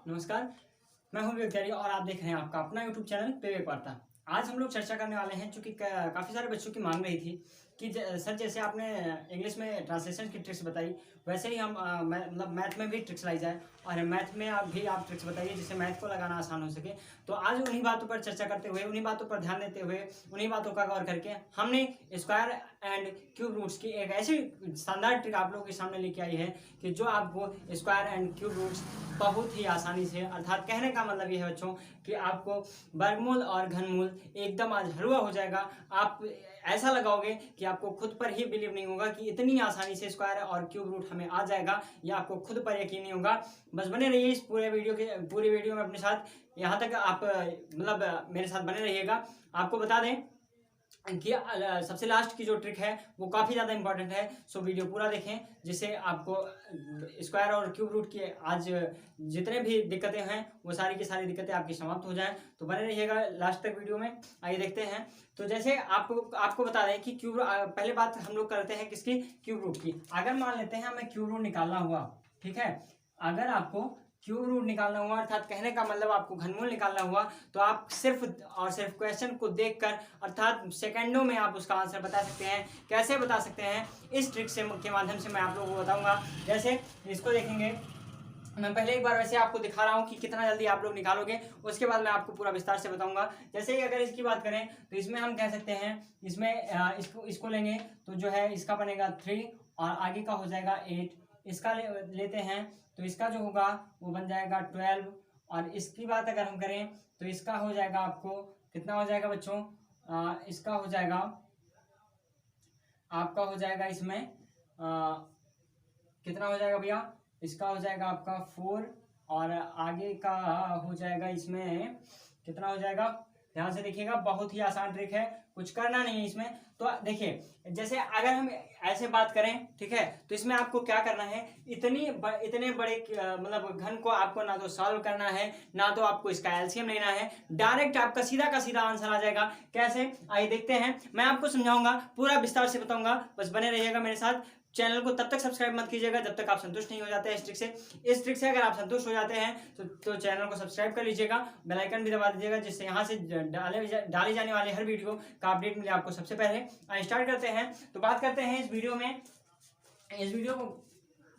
नमस्कार। मैं हूं विवेक त्यागी और आप देख रहे हैं आपका अपना यूट्यूब चैनल विवेक वार्ता। आज हम लोग चर्चा करने वाले हैं, चूंकि काफ़ी सारे बच्चों की मांग रही थी कि सर जैसे आपने इंग्लिश में ट्रांसलेशन की ट्रिक्स बताई, वैसे ही हम मतलब मैथ में भी ट्रिक्स लाई जाए और मैथ में आप ट्रिक्स बताइए जिससे मैथ को लगाना आसान हो सके। तो आज उन्हीं बातों पर चर्चा करते हुए, उन्हीं बातों पर ध्यान देते हुए, उन्हीं बातों का गौर करके हमने स्क्वायर एंड क्यूब रूट्स की एक ऐसी शानदार ट्रिक आप लोगों के सामने लेके आई है कि जो आपको स्क्वायर एंड क्यूब रूट्स बहुत ही आसानी से, अर्थात कहने का मतलब ये है बच्चों कि आपको वर्गमूल और घनमूल एकदम आज हलवा हो जाएगा। आप ऐसा लगाओगे कि आपको खुद पर ही बिलीव नहीं होगा कि इतनी आसानी से स्क्वायर और क्यूब रूट हमें आ जाएगा, या आपको खुद पर यकीन नहीं होगा। बस बने रहिए इस पूरे वीडियो में अपने साथ, यहाँ तक आप मतलब मेरे साथ बने रहिएगा। आपको बता दें कि सबसे लास्ट की जो ट्रिक है वो काफ़ी ज़्यादा इंपॉर्टेंट है, सो वीडियो पूरा देखें जिससे आपको स्क्वायर और क्यूब रूट की आज जितने भी दिक्कतें हैं वो सारी की सारी दिक्कतें आपकी समाप्त हो जाएं। तो बने रहिएगा लास्ट तक वीडियो में। आइए देखते हैं। तो जैसे आपको बता दें कि क्यूब, पहले बात हम लोग करते हैं किसकी, क्यूब रूट की। अगर मान लेते हैं हमें क्यूब रूट निकालना हुआ, ठीक है, अगर आपको क्यूब रूट निकालना हुआ अर्थात कहने का मतलब आपको घनमूल निकालना हुआ, तो आप सिर्फ और सिर्फ क्वेश्चन को देखकर अर्थात सेकंडों में आप उसका आंसर बता सकते हैं। कैसे बता सकते हैं, इस ट्रिक से के माध्यम से मैं आप लोगों को बताऊंगा। जैसे इसको देखेंगे, मैं पहले एक बार वैसे आपको दिखा रहा हूँ कि कितना जल्दी आप लोग निकालोगे, उसके बाद मैं आपको पूरा विस्तार से बताऊंगा। जैसे ही अगर इसकी बात करें तो इसमें हम कह सकते हैं, इसमें इसको लेंगे तो जो है इसका बनेगा 3 और आगे का हो जाएगा 8। इसका लेते हैं तो इसका जो होगा वो बन जाएगा 12। और इसकी बात अगर हम करें तो इसका हो जाएगा, आपको कितना हो जाएगा बच्चों, इसका हो जाएगा, आपका हो जाएगा इसमें कितना हो जाएगा भैया, इसका हो जाएगा आपका 4 और आगे का हो जाएगा इसमें कितना हो जाएगा। ध्यान से देखिएगा, बहुत ही आसान ट्रिक है, कुछ करना नहीं है इसमें। तो देखिए जैसे अगर हम ऐसे बात करें, ठीक है, तो इसमें आपको क्या करना है, इतने बड़े मतलब घन को आपको ना तो सॉल्व करना है, ना तो आपको इसका एलसीएम लेना है, डायरेक्ट आपका सीधा का सीधा आंसर आ जाएगा। कैसे, आइए देखते हैं, मैं आपको समझाऊंगा, पूरा विस्तार से बताऊंगा, बस बने रहिएगा मेरे साथ। चैनल को तब तक सब्सक्राइब मत कीजिएगा जब तक आप संतुष्ट नहीं हो जाते हैं इस ट्रिक से। इस ट्रिक से अगर आप संतुष्ट हो जाते हैं तो चैनल को सब्सक्राइब कर लीजिएगा, बेल आइकन भी दबा दीजिएगा, जिससे यहाँ से डाली जाने वाले हर वीडियो का अपडेट मिले आपको सबसे पहले। स्टार्ट करते हैं। तो बात करते हैं इस वीडियो को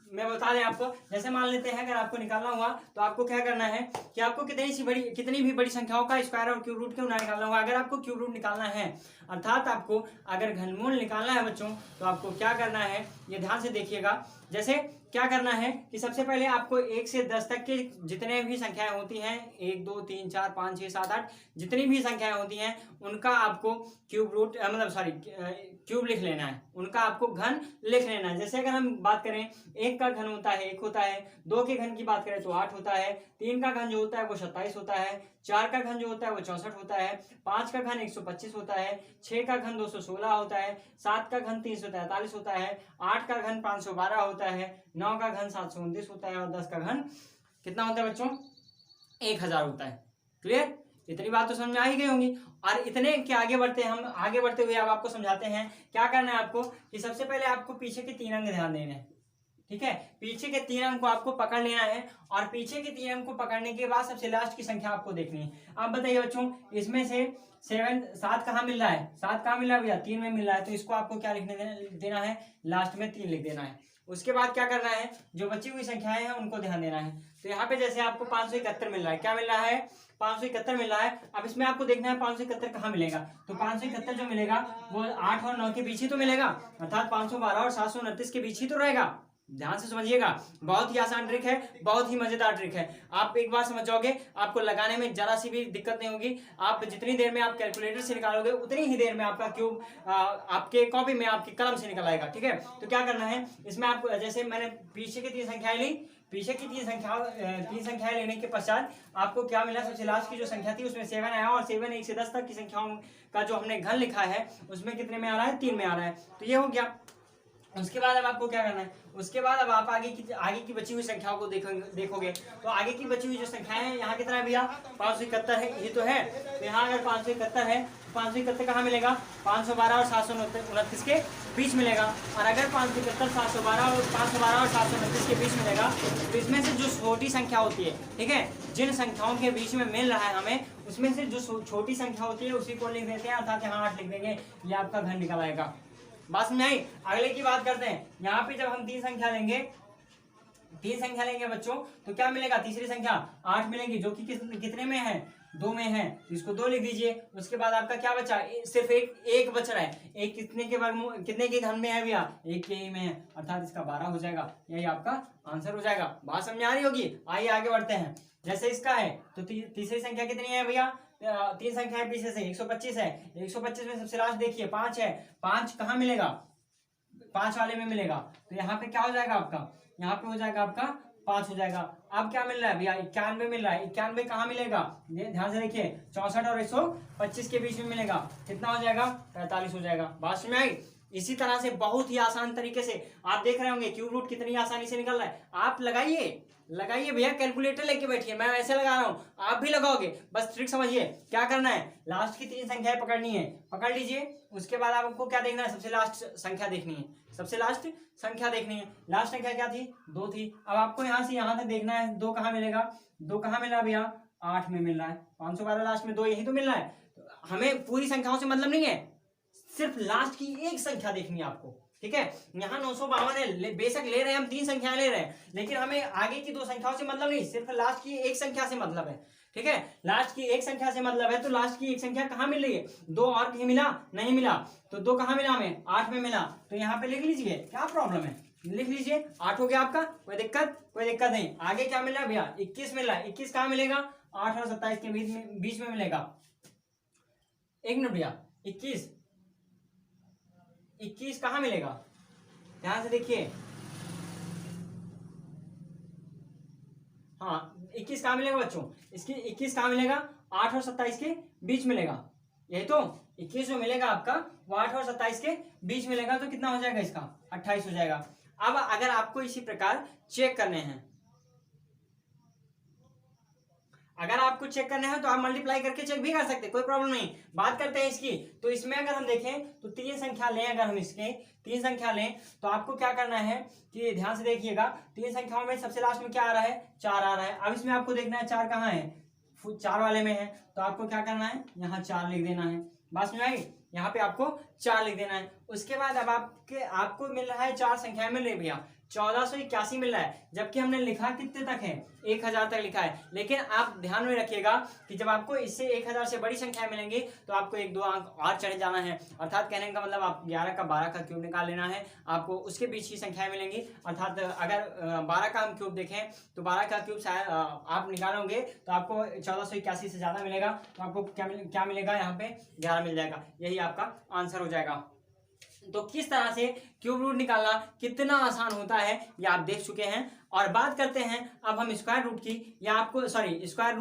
मैं बता दें आपको, जैसे मान लेते हैं अगर आपको निकालना हुआ तो आपको क्या करना है कि आपको कितनी भी बड़ी संख्याओं का स्क्वायर और क्यूब रूट क्यों ना निकालना होगा। अगर आपको क्यूब रूट निकालना है अर्थात आपको अगर घनमूल निकालना है बच्चों, तो आपको क्या करना है, ये ध्यान से देखिएगा। जैसे क्या करना है कि सबसे पहले आपको 1 से 10 तक के जितने भी संख्याएं होती हैं, 1 2 3 4 5 6 7 8 जितनी भी संख्याएं होती हैं उनका आपको क्यूब रूट क्यूब लिख लेना है, उनका आपको घन लिख लेना है। जैसे अगर हम बात करें, 1 का घन होता है 1 होता है, 2 के घन की बात करें तो 8 होता है, 3 का घन जो होता है वो 27 होता है, 4 का घन जो होता है वो 64 होता है, 5 का घन 125 होता है, 6 का घन 216 होता है, 7 का घन 343 होता है, 8 का घन 512 होता है, 9 का घन 729 होता है और 10 का घन कितना होता है बच्चों, 1000 होता है। क्लियर, इतनी बात तो समझ में आ ही गई होंगी। और इतने के आगे बढ़ते हुए अब आपको समझाते हैं क्या करना है आपको, कि सबसे पहले आपको पीछे के 3 अंक ध्यान देने हैं, ठीक है, पीछे के 3 अंक को आपको पकड़ लेना है और पीछे के 3 अंक को पकड़ने के बाद सबसे लास्ट की संख्या आपको देखनी है। आप बताइए बच्चों, इसमें से 7 कहाँ मिल रहा है, 7 कहाँ मिल रहा है भैया, 3 में मिल रहा है, तो इसको आपको क्या लिखने देना है, लास्ट में 3 लिख देना है। उसके बाद क्या करना है, जो बची हुई संख्याएं हैं उनको ध्यान देना है। तो यहाँ पे जैसे आपको 571 मिल रहा है, क्या मिल रहा है, 571 मिल रहा है। अब इसमें आपको देखना है 571 कहाँ मिलेगा, तो 571 जो मिलेगा वो 8 और 9 के बीच ही तो मिलेगा, अर्थात 512 और 729 के बीच ही तो रहेगा। ध्यान से समझिएगा, बहुत ही आसान ट्रिक है, बहुत ही मजेदार ट्रिक है। आप एक बार समझ जाओगे, आपको लगाने में जरा सी भी दिक्कत नहीं होगी। आप जितनी देर में आप कैलकुलेटर से निकालोगे उतनी ही देर में आपका क्यूब आपके कॉपी में आपकी कलम से निकल आएगा, ठीक है। तो क्या करना है इसमें, आप जैसे मैंने पीछे की 3 संख्याएं ली, पीछे की 3 संख्याएं लेने के पश्चात आपको क्या मिला, सबसे लास्ट की जो संख्या थी उसमें 7 आया, और 7 1 से 10 तक की संख्याओं का जो हमने घन लिखा है उसमें कितने में आ रहा है, 3 में आ रहा है। तो ये हो गया। उसके बाद अब आपको क्या करना है, उसके बाद अब आप आगे की बची हुई संख्याओं को देखोगे। तो आगे की बची हुई जो संख्याएं हैं, यहाँ कितना है भैया 571 है, ये तो है। तो यहाँ अगर 571 है, 571 कहाँ मिलेगा, 512 और 729 के बीच मिलेगा। और अगर 571 712 और 729 के बीच मिलेगा, तो इसमें से जो छोटी संख्या होती है, ठीक है, जिन संख्याओं के बीच में मिल रहा है हमें, उसमें से जो छोटी संख्या होती है उसी को लिख देते हैं, अर्थात यहाँ 8 लिख देंगे, ये आपका घन निकल आएगा। बात समझ आई। अगले की बात करते हैं। यहाँ पे जब हम तीन संख्या लेंगे बच्चों, तो क्या मिलेगा, तीसरी संख्या 8 मिलेगी, जो कि कितने में है, 2 में है, तो इसको 2 लिख दीजिए। उसके बाद आपका क्या बचा, सिर्फ एक बच रहा है। एक कितने के घन में है भैया, 1 के ही में है, अर्थात इसका 12 हो जाएगा। यही आपका आंसर हो जाएगा। बात समझ आ रही होगी। आइए आगे बढ़ते हैं। जैसे इसका है तो तीसरी संख्या कितनी है भैया, 3 संख्या है पीछे से, 125 है। 125 में सबसे लास्ट देखिए 5 है। 5 कहाँ मिलेगा, 5 वाले में मिलेगा। तो यहाँ पे क्या हो जाएगा आपका, यहाँ पे हो जाएगा आपका 5 हो जाएगा। अब क्या मिल रहा है भैया, 91 मिल रहा है। 91 कहाँ मिलेगा, ये ध्यान से देखिए, 64 और 125 के बीच में मिलेगा। कितना हो जाएगा, 45 हो जाएगा। बात समझ में आई। इसी तरह से बहुत ही आसान तरीके से आप देख रहे होंगे क्यूब रूट कितनी आसानी से निकल रहा है। आप लगाइए भैया, कैलकुलेटर लेके बैठिए, मैं वैसे लगा रहा हूँ, आप भी लगाओगे। बस ट्रिक समझिए, क्या करना है, लास्ट की 3 संख्याएं पकड़नी है, पकड़ लीजिए। उसके बाद आपको क्या देखना है, सबसे लास्ट संख्या देखनी है, सबसे लास्ट संख्या देखनी है। लास्ट संख्या क्या थी, 2 थी। अब आपको यहाँ से यहाँ तक देखना है, 2 कहाँ मिलेगा, 2 कहाँ मिल रहा है भैया, 8 में मिल रहा है। 512 लास्ट में 2 यही तो मिल रहा है। हमें पूरी संख्याओं से मतलब नहीं है, सिर्फ लास्ट की एक संख्या देखनी है आपको, ठीक है। यहाँ 952 है, बेशक ले रहे हैं हम 3 संख्याएं ले रहे हैं, लेकिन हमें आगे की 2 संख्याओं से मतलब नहीं, सिर्फ लास्ट की एक संख्या से मतलब है, ठीक है। लास्ट की एक संख्या से मतलब है, तो लास्ट की एक संख्या कहाँ मिल रही है, 2 और कहीं मिला, नहीं मिला, तो 2 कहाँ मिला हमें, 8 में मिला। तो यहाँ पे लिख लीजिए, क्या प्रॉब्लम है, लिख लीजिए, 8 हो गया आपका, कोई दिक्कत नहीं। आगे क्या मिल रहा है भैया, 21 मिल रहा है। 21 कहाँ मिलेगा, 8 और 27 के बीच में मिलेगा। एक मिनट भैया, 21 कहाँ मिलेगा, ध्यान से देखिए। हाँ, 21 कहाँ मिलेगा बच्चों, इसकी 21 कहाँ मिलेगा, 8 और 27 के बीच मिलेगा। यही तो 21 जो मिलेगा आपका, वो 8 और 27 के बीच मिलेगा। तो कितना हो जाएगा इसका, 28 हो जाएगा। अब अगर आपको इसी प्रकार चेक करने हैं, अगर आपको चेक करना है तो आप मल्टीप्लाई करके चेक भी कर सकते हैं, कोई प्रॉब्लम नहीं। बात करते हैं इसकी। तो इसमें अगर हम देखें तो 3 संख्या लें, अगर हम इसके 3 संख्या लें, तो आपको क्या करना है कि ध्यान से देखिएगा, 3 संख्याओं में सबसे लास्ट में क्या आ रहा है, 4 आ रहा है। अब इसमें आपको देखना है 4 कहाँ है, 4 वाले में है, तो आपको क्या करना है, यहाँ 4 लिख देना है। बात समझ आई, यहाँ पे आपको 4 लिख देना है। उसके बाद अब आपको मिल रहा है 4 संख्याएं मिल रही भैया, 1481 मिल रहा है, जबकि हमने लिखा कितने तक है, 1000 तक लिखा है। लेकिन आप ध्यान में रखिएगा कि जब आपको इससे 1000 से बड़ी संख्या मिलेंगी, तो आपको 1-2 अंक और चढ़ जाना है। अर्थात कहने का मतलब आप 11 का 12 का क्यूब निकाल लेना है, आपको उसके बीच ही संख्याएं मिलेंगी। अर्थात अगर 12 का हम क्यूब देखें, तो 12 का क्यूब शायद आप निकालोगे तो आपको 1481 से ज्यादा मिलेगा। तो आपको क्या मिलेगा, यहाँ पे 11 मिल जाएगा। यही आपका आंसर हो जाएगा। तो किस तरह से क्यूब रूट निकालना कितना आसान होता है, ये आप देख चुके हैं। और बात करते हैं अब हम स्क्वायर रूट की, या आपको स्क्वायर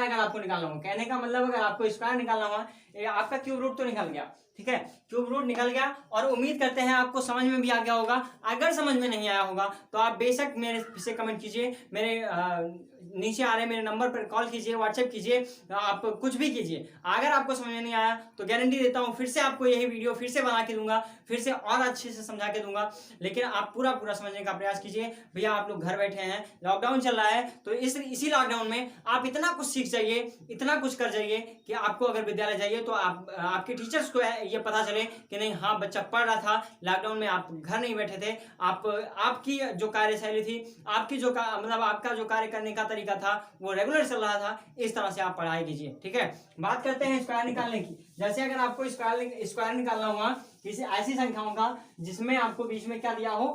अगर आपको निकालना हो, कहने का मतलब अगर आपको स्क्वायर निकालना हो, आपका क्यूब रूट तो निकल गया, ठीक है, क्यूब रूट निकल गया। और उम्मीद करते हैं आपको समझ में भी आ गया होगा। अगर समझ में नहीं आया होगा तो आप बेशक मेरे से कमेंट कीजिए, मेरे नीचे आ रहे मेरे नंबर पर कॉल कीजिए, व्हाट्सएप कीजिए, आप कुछ भी कीजिए। अगर आपको समझ में नहीं आया तो गारंटी देता हूँ फिर से आपको यही वीडियो फिर से बना के दूंगा, फिर से और अच्छे से समझा के दूंगा। लेकिन आप पूरा समझने का प्रयास कीजिए। भैया आप लोग घर बैठे हैं, लॉकडाउन चल रहा है, तो इसी लॉकडाउन में आप इतना कुछ सीख जाइए, इतना कुछ कर जाइए कि आपको अगर विद्यालय जाइए तो आपके टीचर्स को ये पता चले कि नहीं, हाँ बच्चा पढ़ रहा था लॉकडाउन में, आप घर नहीं बैठे थे, आपकी जो कार्यशैली थी, आपकी जो मतलब आपका जो कार्य करने का तरीका था वो रेगुलर चल रहा था। इस तरह से आप पढ़ाई कीजिए, ठीक है। बात करते हैं स्क्वायर निकालने की। जैसे अगर आपको स्क्वायर निकालना हुआ किसी ऐसी संख्याओं का जिसमें आपको बीच में क्या दिया हो,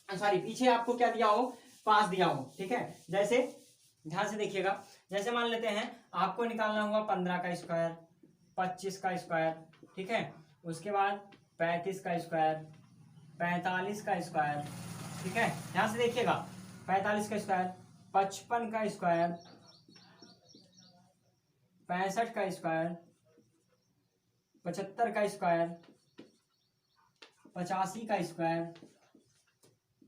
पीछे आपको क्या दिया हो, 5 दिया हो, ठीक है। जैसे ध्यान से देखिएगा, जैसे मान लेते हैं आपको निकालना हुआ 15 का स्क्वायर, 25 का स्क्वायर, ठीक है। उसके बाद 35 का स्क्वायर, 45 का स्क्वायर, ठीक है। ध्यान से देखिएगा, 45 का स्क्वायर, 55 का स्क्वायर, 65 का स्क्वायर, 75 का स्क्वायर, 85 का स्क्वायर,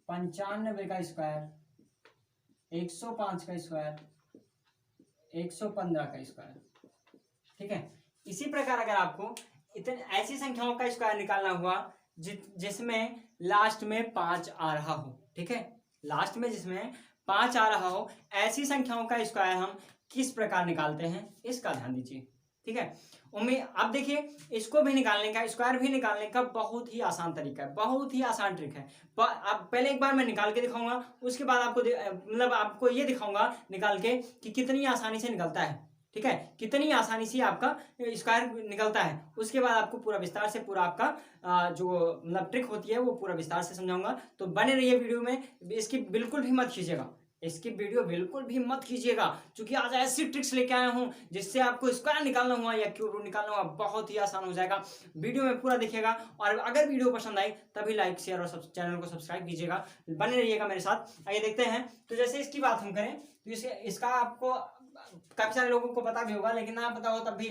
95 का स्क्वायर, 105 का स्क्वायर, 115 का स्क्वायर। ठीक है, इसी प्रकार अगर आपको इतने ऐसी संख्याओं का स्क्वायर निकालना हुआ जिसमें लास्ट में 5 आ रहा हो, ठीक है, लास्ट में जिसमें 5 आ रहा हो, ऐसी संख्याओं का स्क्वायर हम किस प्रकार निकालते हैं इसका ध्यान दीजिए। ठीक है, उम्मीद अब देखिए इसको भी निकालने का, स्क्वायर भी निकालने का बहुत ही आसान तरीका है, बहुत ही आसान ट्रिक है। अब पहले एक बार मैं निकाल के दिखाऊंगा, उसके बाद आपको मतलब आपको ये दिखाऊंगा निकाल के कि कितनी आसानी से निकलता है। ठीक है, कितनी आसानी से आपका स्क्वायर निकलता है, उसके बाद आपको पूरा विस्तार से पूरा आपका जो मतलब ट्रिक होती है वो पूरा विस्तार से समझाऊंगा। तो बने रहिए वीडियो में, इसकी बिल्कुल भी मत खींचिएगा, इसकी वीडियो बिल्कुल भी मत कीजिएगा, क्योंकि आज ऐसी ट्रिक्स लेके आया हूं जिससे आपको स्क्वायर निकालना हुआ या क्यूब रूट निकालना हुआ बहुत ही आसान हो जाएगा। वीडियो में पूरा देखिएगा, और अगर वीडियो पसंद आई तभी लाइक शेयर और चैनल को सब्सक्राइब कीजिएगा, बने रहिएगा मेरे साथ। आइए देखते हैं। तो जैसे इसकी बात हम करें तो इसका आपको काफी सारे लोगों को पता भी होगा, लेकिन ना पता हो तब भी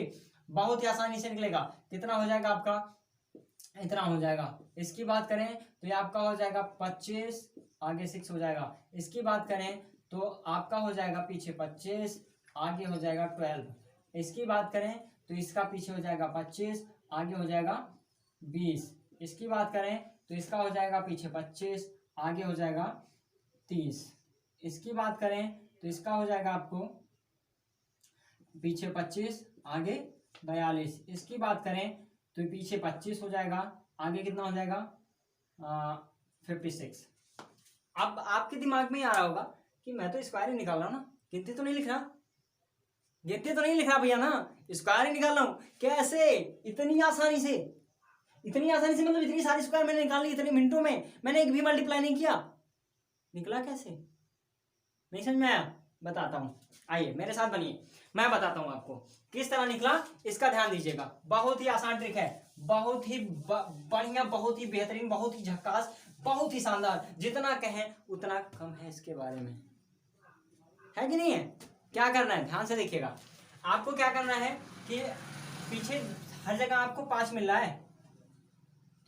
बहुत ही आसानी से निकलेगा। कितना हो जाएगा आपका, इतना हो जाएगा। इसकी बात करें तो ये आपका हो जाएगा 25, आगे 6 हो जाएगा। इसकी बात करें तो आपका हो जाएगा पीछे 25, आगे हो जाएगा 12। इसकी बात करें तो इसका पीछे हो जाएगा 25, आगे हो जाएगा 20। इसकी बात करें तो इसका हो जाएगा पीछे 25, आगे हो जाएगा 30। इसकी बात करें तो इसका हो जाएगा आपको पीछे 25, आगे 42। इसकी बात करें तो पीछे 25 हो जाएगा, आगे कितना हो जाएगा 56। अब आपके दिमाग में आ रहा होगा कि मैं तो स्क्वायर ही निकाल रहा हूं ना, गिनती तो नहीं लिख रहा, गिनती तो नहीं लिख रहा भैया ना, स्क्वायर ही निकाल रहा हूं। कैसे इतनी आसानी से, इतनी आसानी से, मतलब इतनी सारी स्क्वायर मैंने निकाल ली इतने मिनटों में, मैंने एक भी मल्टीप्लाई नहीं किया, निकला कैसे? नहीं समझ में आया? बताता हूं, आइए मेरे साथ बनिए, मैं बताता हूं आपको किस तरह निकला। इसका ध्यान दीजिएगा, बहुत ही आसान ट्रिक है, बहुत ही बढ़िया, बहुत ही बेहतरीन, बहुत ही झक्कास, बहुत ही शानदार, जितना कहें उतना कम है इसके बारे में, है कि नहीं है? क्या करना है ध्यान से देखिएगा, आपको क्या करना है कि पीछे हर जगह आपको 5 मिल रहा है,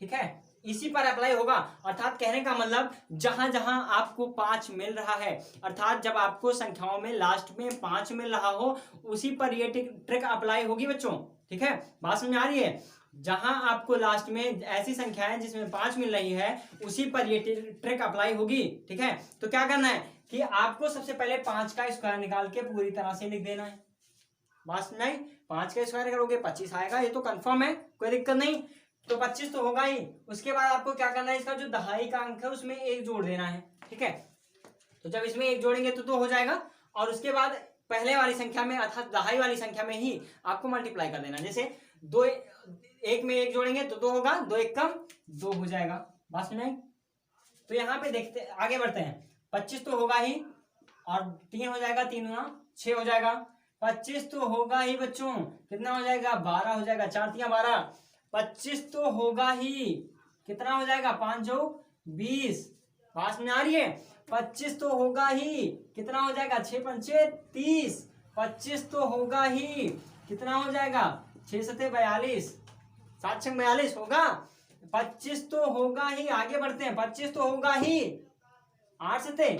ठीक है, इसी पर अप्लाई होगा। अर्थात कहने का मतलब जहां जहां आपको 5 मिल रहा है, अर्थात जब आपको संख्याओं में लास्ट में 5 मिल रहा हो, उसी पर ये ट्रिक अप्लाई होगी बच्चों। ठीक है, बात समझ आ रही है? जहां आपको लास्ट में ऐसी संख्याएं जिसमें 5 मिल रही है, उसी पर ये ट्रिक अप्लाई होगी। ठीक है, तो क्या करना है कि आपको सबसे पहले 5 का स्क्वायर निकाल के पूरी तरह से लिख देना है। बात समझ आई? 5 का स्क्वायर करोगे 25 आएगा, ये तो कंफर्म है, कोई दिक्कत नहीं। तो 25 तो होगा ही। उसके बाद आपको क्या करना है, इसका जो दहाई का अंक है उसमें 1 जोड़ देना है। ठीक है, तो जब इसमें 1 जोड़ेंगे तो 2 हो जाएगा, और उसके बाद पहले वाली संख्या में अर्थात दहाई वाली संख्या में ही आपको मल्टीप्लाई कर देना। जैसे 2 1 में 1 जोड़ेंगे तो 2 होगा, 2 1 कम 2 हो जाएगा। बात समझ आई? तो यहाँ पे देखते आगे बढ़ते हैं। 25 तो होगा ही, और 3 हो जाएगा, 3 गुना 6 हो जाएगा। 25 तो होगा ही बच्चों, कितना हो जाएगा 12 हो जाएगा, 4 3 12। 25 तो होगा ही, कितना हो जाएगा 5 जो 20। पास में आ रही है? 25 तो होगा ही, कितना हो जाएगा 6 पंचे 30। 25 तो होगा ही, कितना हो जाएगा 6 सते 42, 7 छंग 42 होगा। 25 तो होगा ही, आगे बढ़ते हैं, 25 तो होगा ही, 8 सते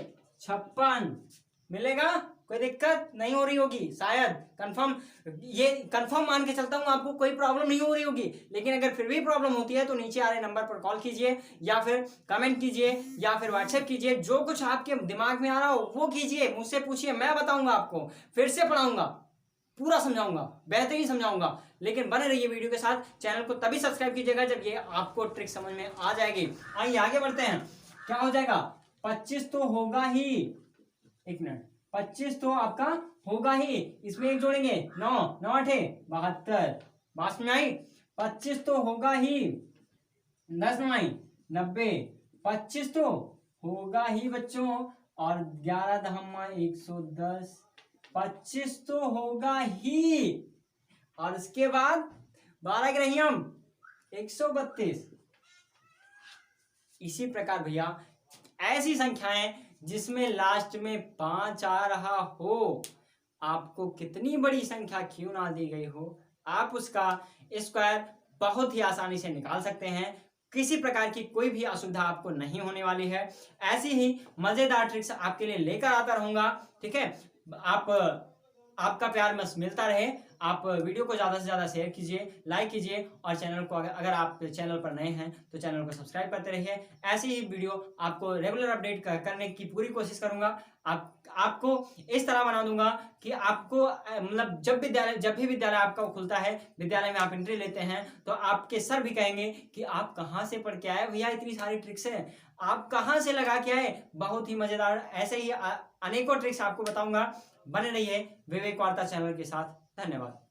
56 मिलेगा। कोई दिक्कत नहीं हो रही होगी शायद, कंफर्म, ये कंफर्म मान के चलता हूं, आपको कोई प्रॉब्लम नहीं हो रही होगी। लेकिन अगर फिर भी प्रॉब्लम होती है तो नीचे आ रहे नंबर पर कॉल कीजिए, या फिर कमेंट कीजिए, या फिर व्हाट्सएप कीजिए, जो कुछ आपके दिमाग में आ रहा हो वो कीजिए, मुझसे पूछिए, मैं बताऊंगा आपको, फिर से पढ़ाऊंगा, पूरा समझाऊंगा, बेहतरीन समझाऊंगा। लेकिन बने रहिए वीडियो के साथ, चैनल को तभी सब्सक्राइब कीजिएगा जब ये आपको ट्रिक समझ में आ जाएगी। आइए आगे बढ़ते हैं, क्या हो जाएगा 25 तो होगा ही, एक मिनट, 25 तो आपका होगा ही, इसमें 1 जोड़ेंगे 9 9 8 72। बात में आई? 25 तो होगा ही, 10 9 90। 25 तो होगा ही बच्चों, और 11 दहम्मा 110। 25 तो होगा ही, और उसके बाद 12 के रही हम 132। इसी प्रकार भैया ऐसी संख्याएं जिसमें लास्ट में 5 आ रहा हो, आपको कितनी बड़ी संख्या क्यों ना दी गई हो, आप उसका स्क्वायर बहुत ही आसानी से निकाल सकते हैं। किसी प्रकार की कोई भी असुविधा आपको नहीं होने वाली है। ऐसी ही मजेदार ट्रिक्स आपके लिए लेकर आता रहूंगा। ठीक है, आप आपका प्यार बस मिलता रहे। आप वीडियो को ज़्यादा से ज़्यादा शेयर कीजिए, लाइक कीजिए, और चैनल को अगर आप चैनल पर नए हैं तो चैनल को सब्सक्राइब करते रहिए। ऐसी ही वीडियो आपको रेगुलर अपडेट करने की पूरी कोशिश करूंगा। आपको इस तरह बना दूंगा कि आपको मतलब जब भी विद्यालय आपका खुलता है, विद्यालय में आप एंट्री लेते हैं, तो आपके सर भी कहेंगे कि आप कहाँ से पढ़ के आए भैया, इतनी सारी ट्रिक्स है, आप कहाँ से लगा के आए, बहुत ही मजेदार। ऐसे ही अनेकों ट्रिक्स आपको बताऊंगा। बने रहिए विवेक वार्ता चैनल के साथ। धन्यवाद।